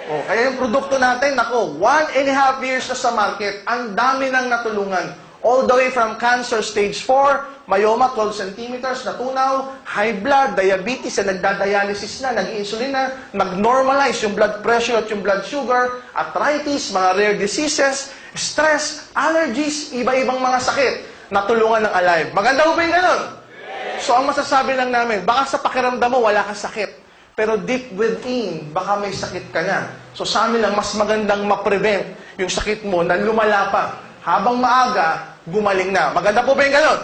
Oh, kaya yung produkto natin, nako, 1.5 years na sa market, ang dami nang natulungan. All the way from cancer stage 4, myoma 12 centimeters, natunaw, high blood, diabetes, na nagdadialysis na, nag-insulin na, nag-normalize yung blood pressure at yung blood sugar, arthritis, mga rare diseases, stress, allergies, iba-ibang mga sakit, natulungan ng Alive. Maganda po ba yung ganun? So, ang masasabi lang namin, baka sa pakiramdam mo, wala kang sakit. Pero deep within, baka may sakit ka na. So sa amin lang, mas magandang ma-prevent yung sakit mo na lumala pa. Habang maaga, gumaling na. Maganda po ba yung ganon?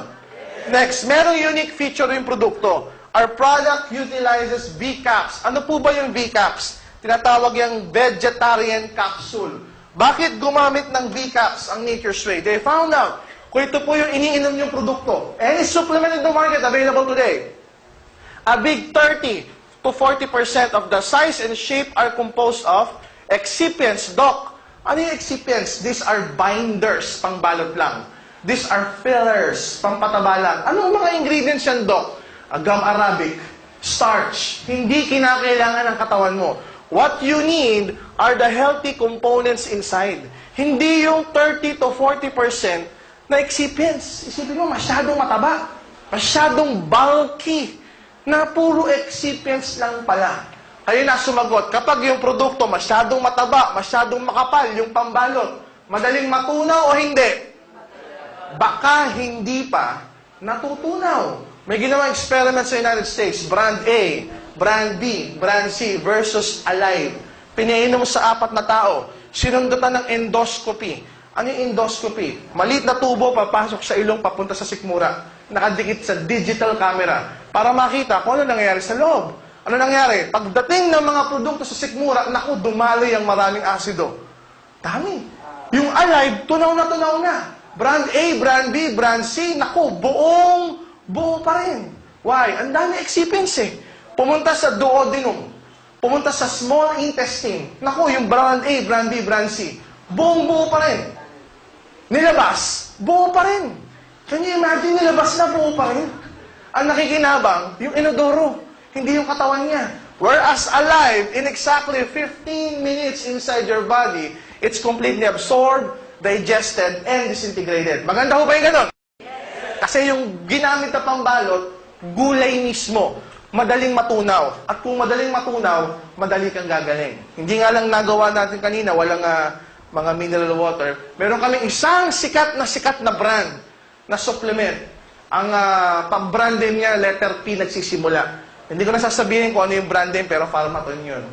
Next, merong unique feature yung produkto. Our product utilizes V-Caps. Ano po ba yung V-Caps? Tinatawag yung vegetarian capsule. Bakit gumamit ng V-Caps ang Nature's Way? They found out kung ito po yung iniinom yung produkto. Any supplement in the market available today, a big 30 to 40% of the size and shape are composed of excipients. Doc, ano yung excipients? These are binders, pangbalot lang. These are fillers, pampataba lang. Anong mga ingredients yan, Doc? Gum arabic, starch. Hindi kinakailangan ng katawan mo. What you need are the healthy components inside. Hindi yung 30 to 40% na excipients. Isipin mo, masyadong mataba. Masyadong bulky. Na puro excipients lang pala. Kayo na sumagot, kapag yung produkto masyadong mataba, masyadong makapal, yung pambalot, madaling matunaw o hindi? Baka hindi pa natutunaw. May ginawang experiment sa United States, brand A, brand B, brand C versus Alive. Pinainom sa 4 na tao. Sinundutan ng endoscopy. Ano yung endoscopy? Maliit na tubo, papasok sa ilong, papunta sa sikmura. Nakadikit sa digital camera para makita kung ano nangyayari sa loob. Ano nangyari? Pagdating ng mga produkto sa sikmura, naku, dumaloy ang maraming asido. Dami. Yung Alive, tunaw na. Brand A, brand B, brand C, naku, buo pa rin. Why? Ang dami excipients eh. Pumunta sa duodenum. Pumunta sa small intestine. Naku, yung brand A, brand B, brand C, buo pa rin. Nilabas, buo pa rin. Can you imagine, nilabas na buo pa rin? Ang nakikinabang, yung inodoro, hindi yung katawan niya. Whereas Alive, in exactly 15 minutes inside your body, it's completely absorbed, digested, and disintegrated. Maganda ho ba yung ganon? Kasi yung ginamit na pambalot, gulay mismo. Madaling matunaw. At kung madaling matunaw, madali kang gagaling. Hindi nga lang nagawa natin kanina, walang mga mineral water. Meron kaming isang sikat na brand na supplement. Ang pang-brand name niya, letter P nagsisimula. Hindi ko na sasabihin kung ano yung brand name, pero Pharmaton yun.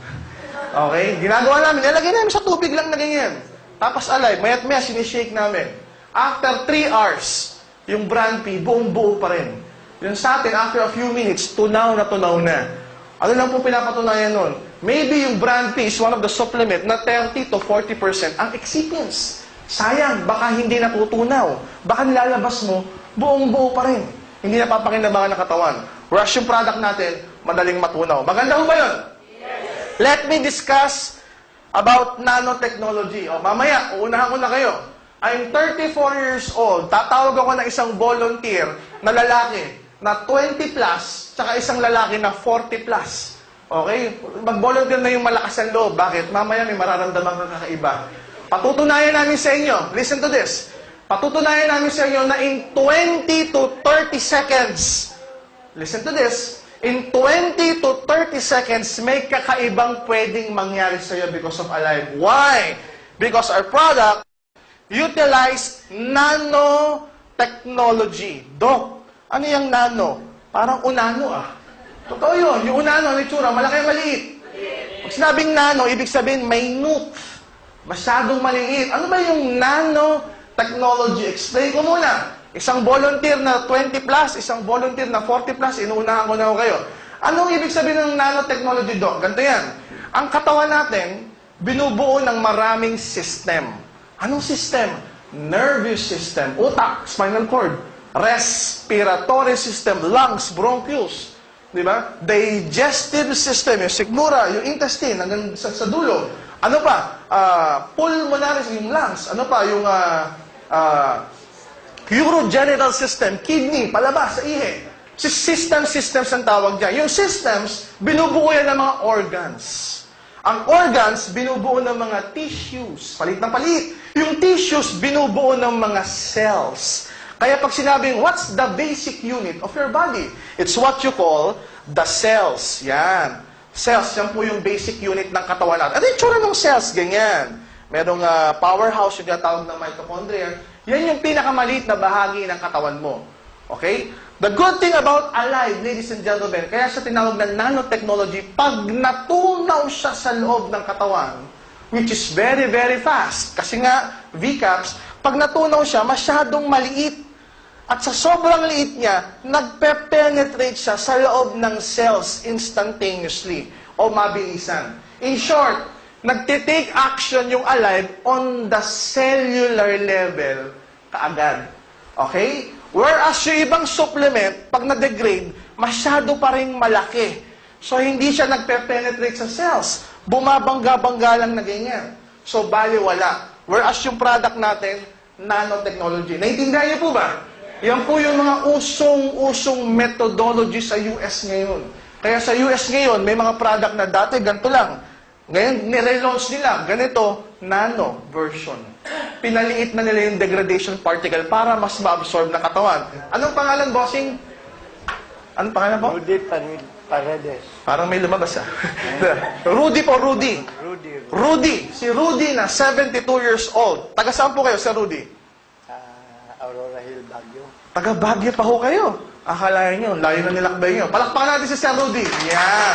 Okay? Ginagawa namin, nilagay namin sa tubig lang na ganyan. Tapos Alive, mayat-maya, sinishake namin. After 3 hours, yung brand P, buong-buo pa rin. Yung sa atin, after a few minutes, tunaw na. Ano lang po pinapatunayan nun? Maybe yung brand P is one of the supplement na 30 to 40% ang excipients. Sayang, baka hindi natutunaw. Baka nilalabas mo, buong-buo pa rin. Hindi napapakinabangan ng katawan. Whereas yung product natin, madaling matunaw. Maganda ho ba yun? Yes. Let me discuss about nanotechnology. O, mamaya, uunahan ko na kayo. I'm 34 years old. Tatawag ako ng isang volunteer na lalaki na 20 plus, tsaka isang lalaki na 40 plus. Okay? Mag-volunteer na yung malakas ang loob. Bakit? Mamaya may mararamdaman kang kakaiba. Patutunayan namin sa inyo, listen to this, patutunayan namin sa inyo na in 20 to 30 seconds, listen to this, in 20 to 30 seconds, may kakaibang pwedeng mangyari sa iyo because of Alive. Why? Because our product utilized nanotechnology. Doc, ano yung nano? Parang unano Totoo yun. Yung unano, ang itsura, malaki o maliit? Pag sinabing nano, ibig sabihin minute. Masyadong maliit. Ano ba yung nanotechnology? Explain ko muna. Isang volunteer na 20 plus, isang volunteer na 40 plus, inuunahan ko na ako kayo. Anong ibig sabihin ng nanotechnology, Doc? Ganito yan. Ang katawan natin, binubuo ng maraming system. Anong system? Nervous system, utak, spinal cord, respiratory system, lungs, bronchioles, di ba? Digestive system, yung sikmura, yung intestine, hanggang sa dulo. Ano pa? Pulmonary, yung lungs. Ano pa? Yung urogenital system, kidney, palabas, sa ihe. Systems ang tawag dyan. Yung systems, binubuo yan ng mga organs. Ang organs, binubuo ng mga tissues. Palit ng palit. Yung tissues, binubuo ng mga cells. Kaya pag sinabing, what's the basic unit of your body? It's what you call the cells. Yan. Cells, yan po yung basic unit ng katawan natin. Ano yung tsura ng cells? Ganyan. Merong powerhouse, yung tinatawag ng mitochondria. Yan yung pinakamaliit na bahagi ng katawan mo. Okay? The good thing about alive, ladies and gentlemen, kaya siya tinawag na nanotechnology, pag natunaw siya sa loob ng katawan, which is very, very fast. Kasi nga, VCAPS, pag natunaw siya, masyadong maliit. At sa sobrang liit niya, nagpe-penetrate siya sa loob ng cells instantaneously o mabilisan. In short, nagtitake action yung alive on the cellular level kaagad. Okay? Whereas yung ibang supplement, pag na-degrade, masyado pa rin malaki. So, hindi siya nagpe-penetrate sa cells. Bumabangga-bangga lang na ganyan. So, baliwala. Whereas yung product natin, nanotechnology. Naintindihan niyo po ba? Yan po yung mga usong methodology sa US ngayon. Kaya sa US ngayon, may mga product na dati ganito lang. Ngayon, nire-launch nila, ganito, nano version. Pinaliit na nila yung degradation particle para mas ma-absorb na katawan. Anong pangalan, bossing? Anong pangalan po? Rudy Paredes. Parang may lumabas Rudy po, Rudy. Rudy. Si Rudy na 72 years old. Taga saan po kayo, Sir Rudy? Aurora Hill, Baguio. Taga Baguio pa ho kayo. Akalain nyo, layo na nilakbay nyo. Palakpakan natin si Sir Rudy. Yan.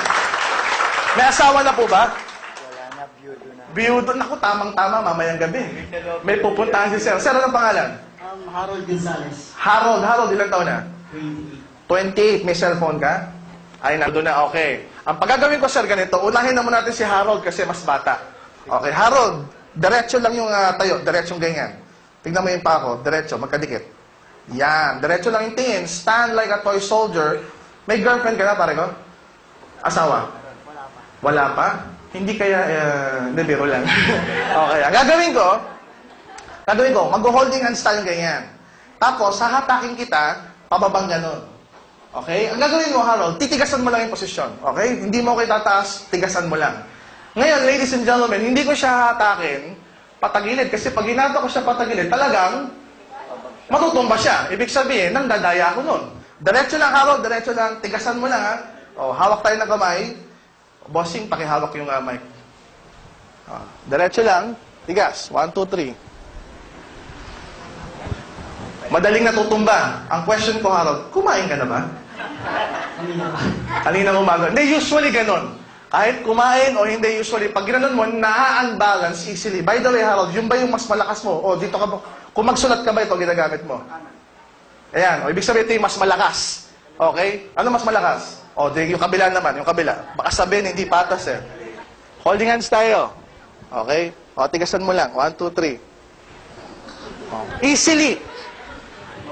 May asawa na po ba? Wala na, biyudo na. Biyudo. Naku, tamang-tama, mamayang gabi. May pupuntahan si Sir. Sir, anong pangalan? Harold Gonzalez. Harold. Harold, ilang taon na? 28. 28. May cellphone ka? Ay, nandun na. Okay. Ang pagagawin ko, Sir, ganito. Unahin na muna natin si Harold kasi mas bata. Okay. Harold, diretso lang yung tayo. Diretsong ganyan. Tignan mo yung pa ako. Diretso. Magkadikit. Yan. Diretso lang yung tingin. Stand like a toy soldier. May girlfriend ka na, pare ko? Asawa? Wala pa. Hindi kaya, hindi, biro lang. Okay. Ang gagawin ko, mag-holding hands tayo ganyan. Tapos, hahatakin kita, pababang ganun. Okay? Ang gagawin mo, Harold, titigasan mo lang yung posisyon. Okay? Hindi mo kayo tataas, tigasan mo lang. Ngayon, ladies and gentlemen, hindi ko siya hatakin patagilid. Kasi pag ginagawa ko siya patagilid, talagang matutumba siya. Ibig sabihin, nang dadaya ako nun. Diretso lang, Harold, diretso lang. Tigasan mo lang, ha? O, hawak tayo ng kamay. Bossing, pakihawak yung mic. O, diretso lang. Tigas. 1, 2, 3. Madaling natutumba. Ang question ko, Harold, kumain ka na ba? Kanina umaga. Hindi, usually ganun. Kahit kumain o hindi, usually, pag ginanon mo, na-unbalance easily. By the way, Harold, yun ba yung mas malakas mo? O, dito ka ba? Kung magsulat ka ba ito, ginagamit mo? Ayan. O, ibig sabihin ito yung mas malakas. Okay? Ano mas malakas? O, yung kabila naman, yung kabila. Baka sabihin, hindi patas eh. Holding hands tayo. Okay? O, tigasan mo lang. 1, 2, 3. O, easily.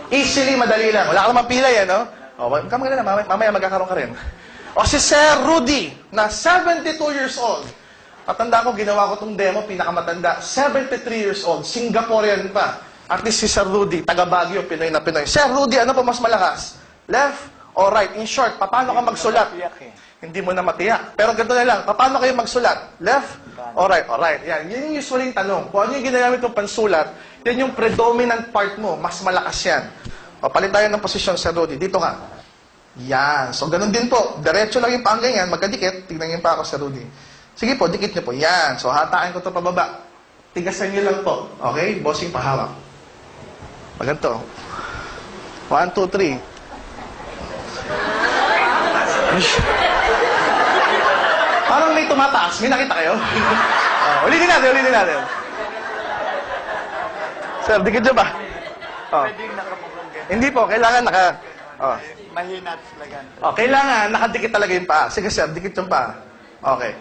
Easily, madali lang. Wala ka naman pila yan, no? O, kama ka na, mamaya magkakaroon ka rin. O, si Sir Rudy, na 72 years old. Patanda ko, ginawa ko tong demo, pinakamatanda. 73 years old, Singaporean pa. At least si Sir Rudy, taga Baguio, Pinoy na Pinoy. Sir Rudy, ano pa mas malakas? Left or right? In short, paano ka magsulat? Hindi mo na matiyak. Pero ganito na lang, paano kayo magsulat? Left or right? Or right. Yan. Yan yung usually yung tanong. Kung ano yung ginagamit mong pansulat, yan yung predominant part mo. Mas malakas yan. O, palit tayo ng posisyon, Sir Rudy. Dito ka. Yan. So, ganun din po. Diretso lang yung panggang yan. Magkadikit. Tignan yung pa ako, Sir Rudy. Sige po, dikit niyo po. Yan. So, hatakin ko ito pababa. Tigasan niyo lang po. Okay? Bossing pahawak. Maganto. 1, 2, 3. Parang may tumataas. May nakita kayo? Ulitin natin. Sir, dikit nyo ba? Pwedeng nakabukong ganyan. Hindi po, kailangan naka... Mahina at lagan. Kailangan nakadikit talaga yung paa. Sige sir, dikit yung paa. Okay.